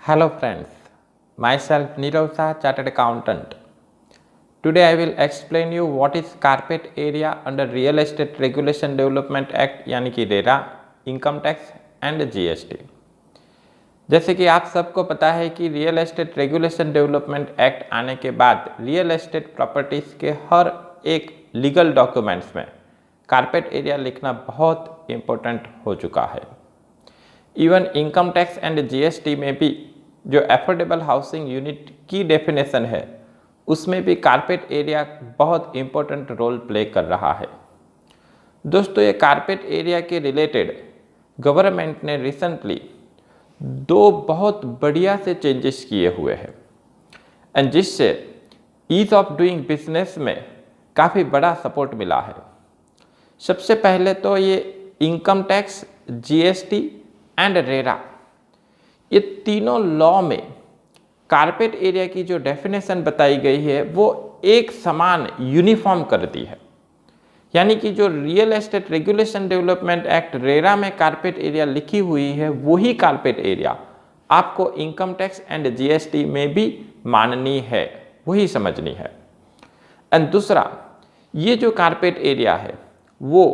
Hello friends, myself Nirav Shah, Chartered Accountant. Today I will explain you what is carpet area under Real Estate Regulation Development Act यानी कि RERA, income tax and GST. जैसे कि आप सबको पता है कि real estate regulation development act आने के बाद रियल एस्टेट प्रॉपर्टीज़ के हर एक लीगल डॉक्यूमेंट्स में कारपेट एरिया लिखना बहुत इम्पोर्टेंट हो चुका है। Even income tax and GST में भी जो एफोर्डेबल हाउसिंग यूनिट की डेफिनेशन है उसमें भी कारपेट एरिया बहुत इम्पोर्टेंट रोल प्ले कर रहा है। दोस्तों, ये कारपेट एरिया के रिलेटेड गवर्नमेंट ने रिसेंटली दो बहुत बढ़िया से चेंजेस किए हुए हैं एंड जिससे ईज ऑफ डूइंग बिजनेस में काफ़ी बड़ा सपोर्ट मिला है। सबसे पहले तो ये income tax, GST and RERA, ये तीनों लॉ में कारपेट एरिया की जो डेफिनेशन बताई गई है वो एक समान यूनिफॉर्म कर दी है। यानी कि जो real estate regulation development act RERA में कारपेट एरिया लिखी हुई है वही कारपेट एरिया आपको इनकम टैक्स एंड जीएसटी में भी माननी है, वही समझनी है। एंड दूसरा, ये जो कारपेट एरिया है वो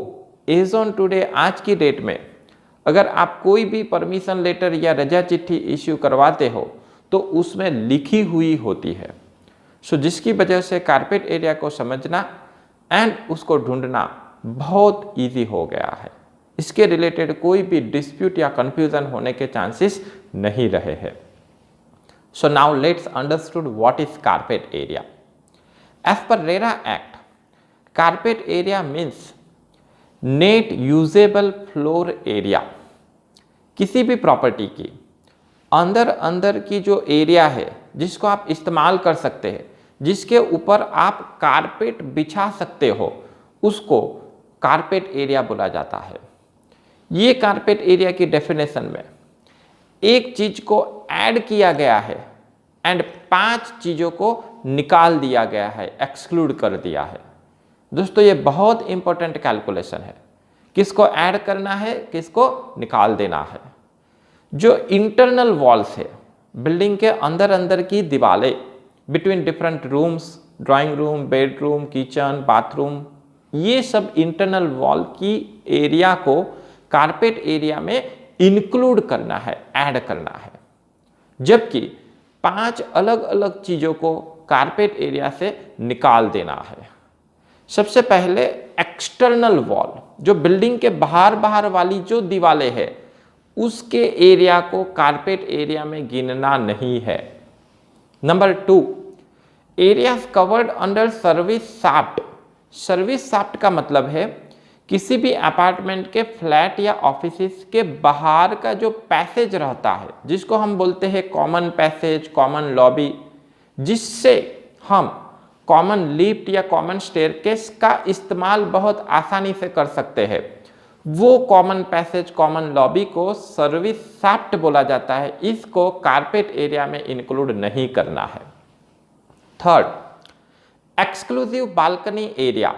एज ऑन टुडे, आज की डेट में अगर आप कोई भी परमिशन लेटर या रजा चिट्ठी इश्यू करवाते हो तो उसमें लिखी हुई होती है। सो जिसकी वजह से कारपेट एरिया को समझना एंड उसको ढूंढना बहुत इजी हो गया है। इसके रिलेटेड कोई भी डिस्प्यूट या कंफ्यूजन होने के चांसेस नहीं रहे हैं। So now let's understood what is carpet area. As per RERA act, carpet area means net usable floor area. किसी भी प्रॉपर्टी की अंदर की जो एरिया है जिसको आप इस्तेमाल कर सकते हैं, जिसके ऊपर आप कारपेट बिछा सकते हो, उसको कारपेट एरिया बोला जाता है। ये कारपेट एरिया की डेफिनेशन में एक चीज को ऐड किया गया है एंड 5 चीजों को निकाल दिया गया है, एक्सक्लूड कर दिया है। दोस्तों, ये बहुत इंपॉर्टेंट कैलकुलेशन है। किसको ऐड करना है, किसको निकाल देना है। जो इंटरनल वॉल्स है, बिल्डिंग के अंदर की दीवारें, between different rooms, drawing room, bedroom, kitchen, bathroom, ये सब इंटरनल वॉल की एरिया को कारपेट एरिया में इंक्लूड करना है, ऐड करना है। जबकि 5 अलग अलग चीज़ों को कारपेट एरिया से निकाल देना है। सबसे पहले एक्सटर्नल वॉल, जो बिल्डिंग के बाहर वाली जो दीवारें है उसके एरिया को कारपेट एरिया में गिनना नहीं है। Number 2, areas covered under service shaft. Service shaft का मतलब है किसी भी अपार्टमेंट के फ्लैट या ऑफिस के बाहर का जो पैसेज रहता है, जिसको हम बोलते हैं कॉमन पैसेज, कॉमन लॉबी, जिससे हम कॉमन लिफ्ट या कॉमन स्टेयरकेस का इस्तेमाल बहुत आसानी से कर सकते हैं, वो कॉमन पैसेज, कॉमन लॉबी को सर्विस शाफ्ट बोला जाता है। इसको कारपेट एरिया में इंक्लूड नहीं करना है। Third, exclusive balcony area.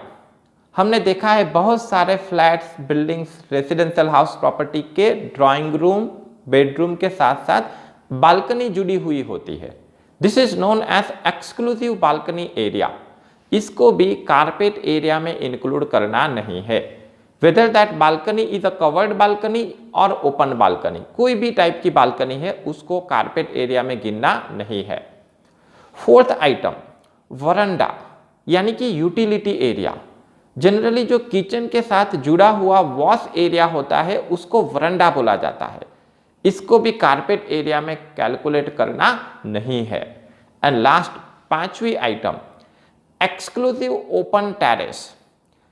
हमने देखा है बहुत सारे flats, buildings, residential house property के ड्राइंग रूम, बेडरूम के साथ साथ बालकनी जुड़ी हुई होती है। This is known as exclusive balcony area. इसको भी कारपेट एरिया में इंक्लूड करना नहीं है। Whether that balcony is a covered balcony और ओपन बालकनी, कोई भी टाइप की बालकनी है उसको कारपेट एरिया में गिनना नहीं है। फोर्थ आइटम, वरांडा यानी कि यूटिलिटी एरिया। जनरली जो किचन के साथ जुड़ा हुआ वॉश एरिया होता है उसको वरांडा बोला जाता है। इसको भी कारपेट एरिया में कैलकुलेट करना नहीं है। एंड लास्ट, 5वीं आइटम, एक्सक्लूसिव ओपन टेरेस।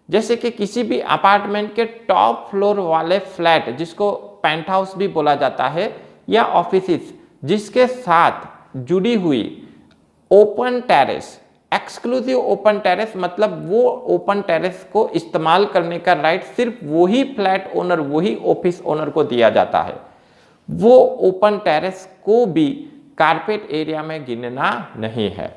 जैसे कि किसी भी अपार्टमेंट के टॉप फ्लोर वाले फ्लैट, जिसको पेंट हाउस भी बोला जाता है, या ऑफिसेस जिसके साथ जुड़ी हुई open terrace. Exclusive open terrace मतलब वो ओपन टेरेस को इस्तेमाल करने का राइट सिर्फ वही फ्लैट ओनर, वही ऑफिस ओनर को दिया जाता है। वो ओपन टेरेस को भी कारपेट एरिया में गिनना नहीं है।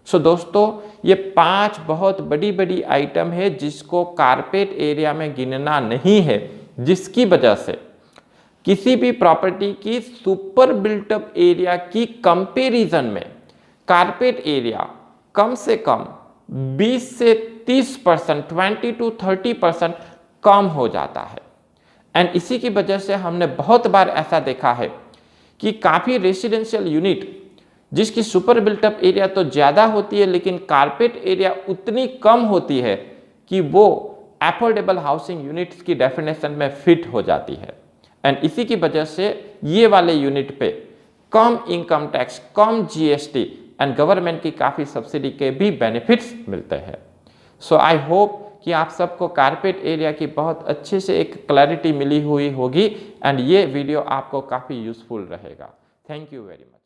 सो दोस्तों, ये 5 बहुत बड़ी आइटम है जिसको कारपेट एरिया में गिनना नहीं है, जिसकी वजह से किसी भी प्रॉपर्टी की सुपर बिल्टअप एरिया की कंपैरिजन में कारपेट एरिया कम से कम 20 से 30%, 20 to 30% कम हो जाता है। एंड इसी की वजह से हमने बहुत बार ऐसा देखा है कि काफ़ी रेसिडेंशियल यूनिट जिसकी सुपर बिल्टअप एरिया तो ज़्यादा होती है लेकिन कारपेट एरिया उतनी कम होती है कि वो अफोर्डेबल हाउसिंग यूनिट्स की डेफिनेशन में फिट हो जाती है। एंड इसी की वजह से ये वाले यूनिट पे कम इनकम टैक्स, कम जीएसटी एंड गवर्नमेंट की काफ़ी सब्सिडी के भी बेनिफिट्स मिलते हैं। सो आई होप कि आप सबको कारपेट एरिया की बहुत अच्छे से एक क्लैरिटी मिली हुई होगी एंड ये वीडियो आपको काफ़ी यूजफुल रहेगा। Thank you very much.